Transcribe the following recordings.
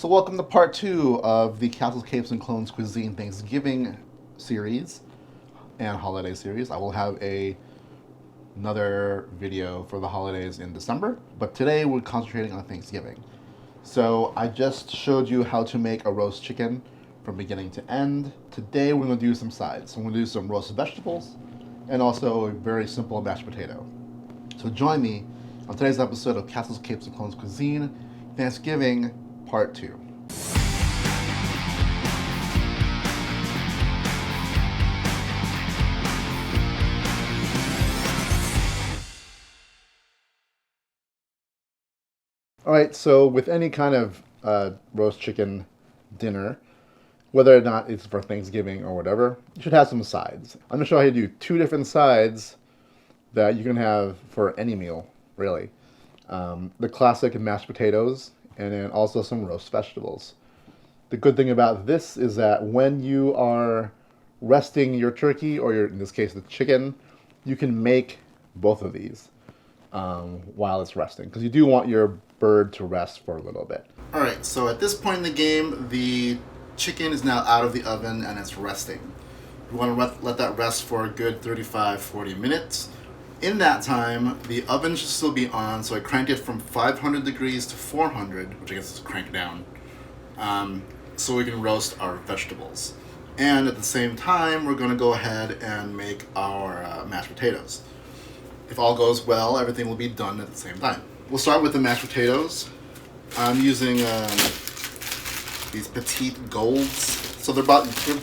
So welcome to part two of the Castles, Capes, and Clones Cuisine Thanksgiving series and holiday series. I will have another video for the holidays in December, but today we're concentrating on Thanksgiving. So I just showed you how to make a roast chicken from beginning to end. Today we're going to do some sides. So I'm going to do some roasted vegetables and also a very simple mashed potato. So join me on today's episode of Castles, Capes, and Clones Cuisine Thanksgiving Part 2. All right, so with any kind of roast chicken dinner, whether or not it's for Thanksgiving or whatever, you should have some sides. I'm going to show you how to do two different sides that you can have for any meal, really. The classic mashed potatoes, and then also some roast vegetables. The good thing about this is that when you are resting your turkey, or in this case the chicken, you can make both of these while it's resting, because you do want your bird to rest for a little bit. All right, so at this point in the game, the chicken is now out of the oven and it's resting. You want to let that rest for a good 35-40 minutes. In that time, the oven should still be on, so I cranked it from 500 degrees to 400, which I guess is cranked down, so we can roast our vegetables. And at the same time, we're going to go ahead and make our mashed potatoes. If all goes well, everything will be done at the same time. We'll start with the mashed potatoes. I'm using these petite golds. So they're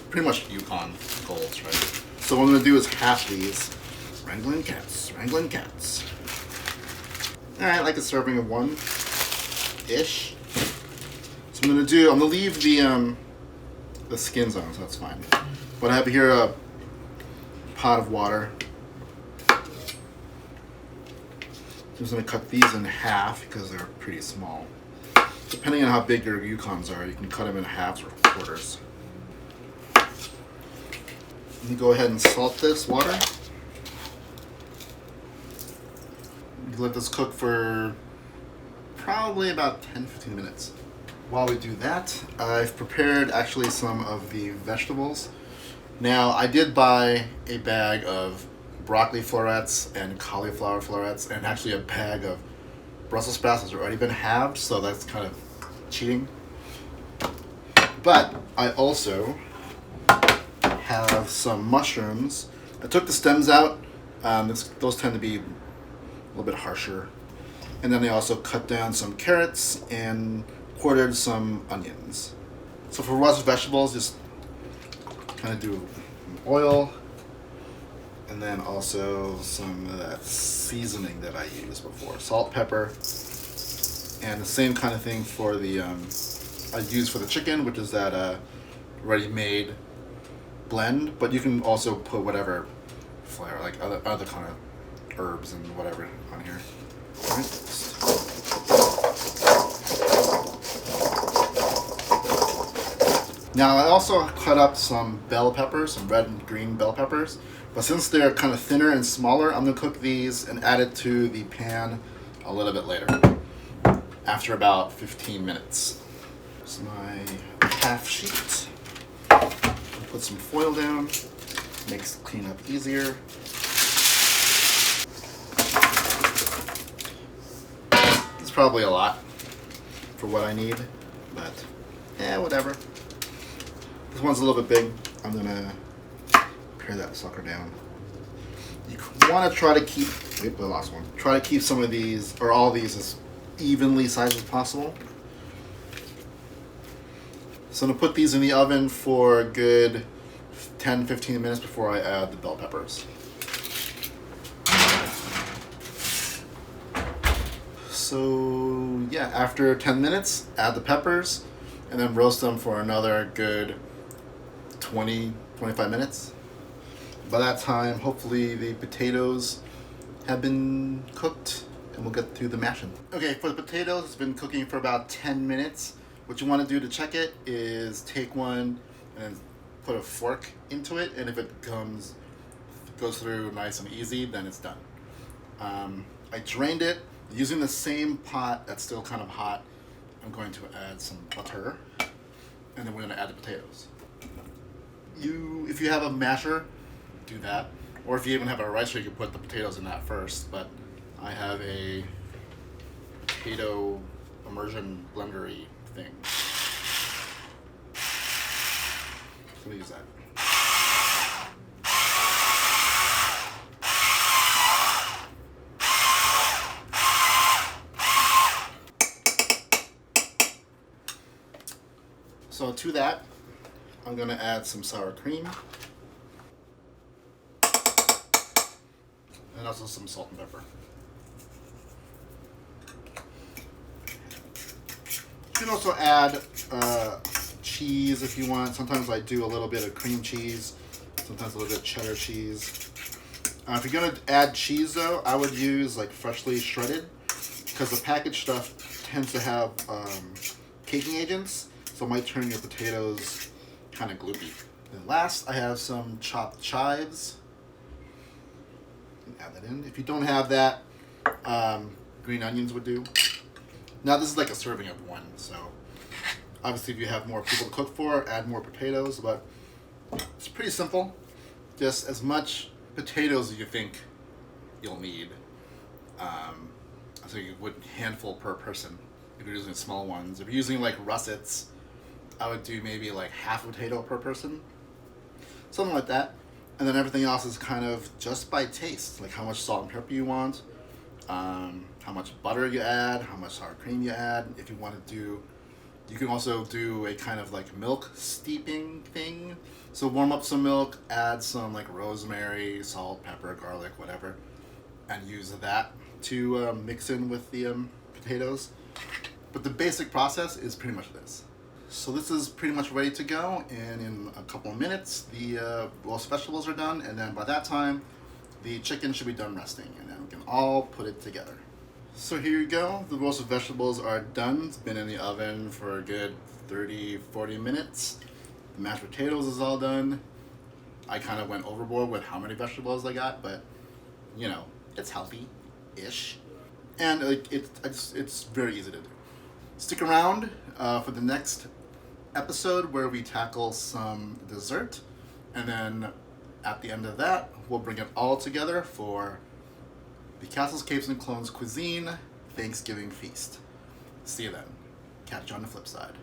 pretty much Yukon golds, right? So what I'm going to do is half these. Wrangling cats. Alright, like a serving of one-ish. So I'm going to leave the skins on, so that's fine. But I have here a pot of water. I'm just going to cut these in half because they're pretty small. Depending on how big your Yukons are, you can cut them in halves or quarters. You go ahead and salt this water. You let this cook for probably about 10-15 minutes. While we do that, I've prepared actually some of the vegetables. Now, I did buy a bag of broccoli florets and cauliflower florets, and actually a bag of Brussels sprouts has already been halved, so that's kind of cheating. But I also have some mushrooms. I took the stems out. Those tend to be a little bit harsher. And then I also cut down some carrots and quartered some onions. So for roasted vegetables, just kind of do oil, and then also some of that seasoning that I used before. Salt, pepper, and the same kind of thing for the, I used for the chicken, which is that ready-made blend, but you can also put whatever flavor, like other kind of herbs and whatever on here. All right. Now I also cut up some bell peppers, some red and green bell peppers, but since they're kind of thinner and smaller, I'm going to cook these and add it to the pan a little bit later, after about 15 minutes. Here's my half sheet. Put some foil down, makes cleanup easier. It's probably a lot for what I need, but whatever. This one's a little bit big. I'm gonna pare that sucker down. You want to try to keep, the last one. Try to keep some of these, or all these, as evenly sized as possible. So I'm going to put these in the oven for a good 10-15 minutes before I add the bell peppers. So yeah, after 10 minutes, add the peppers and then roast them for another good 20-25 minutes. By that time, hopefully the potatoes have been cooked and we'll get through the mashing. Okay, for the potatoes, it's been cooking for about 10 minutes. What you want to do to check it is take one and put a fork into it, and if it goes through nice and easy, then it's done. I drained it using the same pot that's still kind of hot I'm going to add some butter, and then we're going to add the potatoes. If you have a masher, do that. Or if you even have a ricer, you can put the potatoes in that first. But I have a potato immersion blendery thing. So we'll use that. So to that, I'm going to add some sour cream. And also some salt and pepper. You can also add cheese if you want. Sometimes I do a little bit of cream cheese, sometimes a little bit of cheddar cheese. If you're gonna add cheese though, I would use like freshly shredded, because the packaged stuff tends to have caking agents, so it might turn your potatoes kind of gloopy. And last, I have some chopped chives. Add that in. If you don't have that, green onions would do. Now this is like a serving of one, so obviously if you have more people to cook for, add more potatoes, but it's pretty simple. Just as much potatoes as you think you'll need. So you would handful per person if you're using small ones. If you're using like russets, I would do maybe like half a potato per person. Something like that. And then everything else is kind of just by taste, like how much salt and pepper you want, how much butter you add, how much sour cream you add. If you want to do, you can also do a kind of like milk steeping thing. So warm up some milk, add some like rosemary, salt, pepper, garlic, whatever, and use that to mix in with the potatoes. But the basic process is pretty much this. So this is pretty much ready to go, and in a couple of minutes the roast vegetables are done, and then by that time the chicken should be done resting, and then we can all put it together. So here you go, the roasted vegetables are done. It's been in the oven for a good 30-40 minutes. The mashed potatoes is all done. I kind of went overboard with how many vegetables I got, but you know, it's healthy-ish, and it's very easy to do. Stick around for the next episode where we tackle some dessert, and then at the end of that we'll bring it all together for the Castles, Capes, and Clones Cuisine Thanksgiving Feast. See you then. Catch you on the flip side.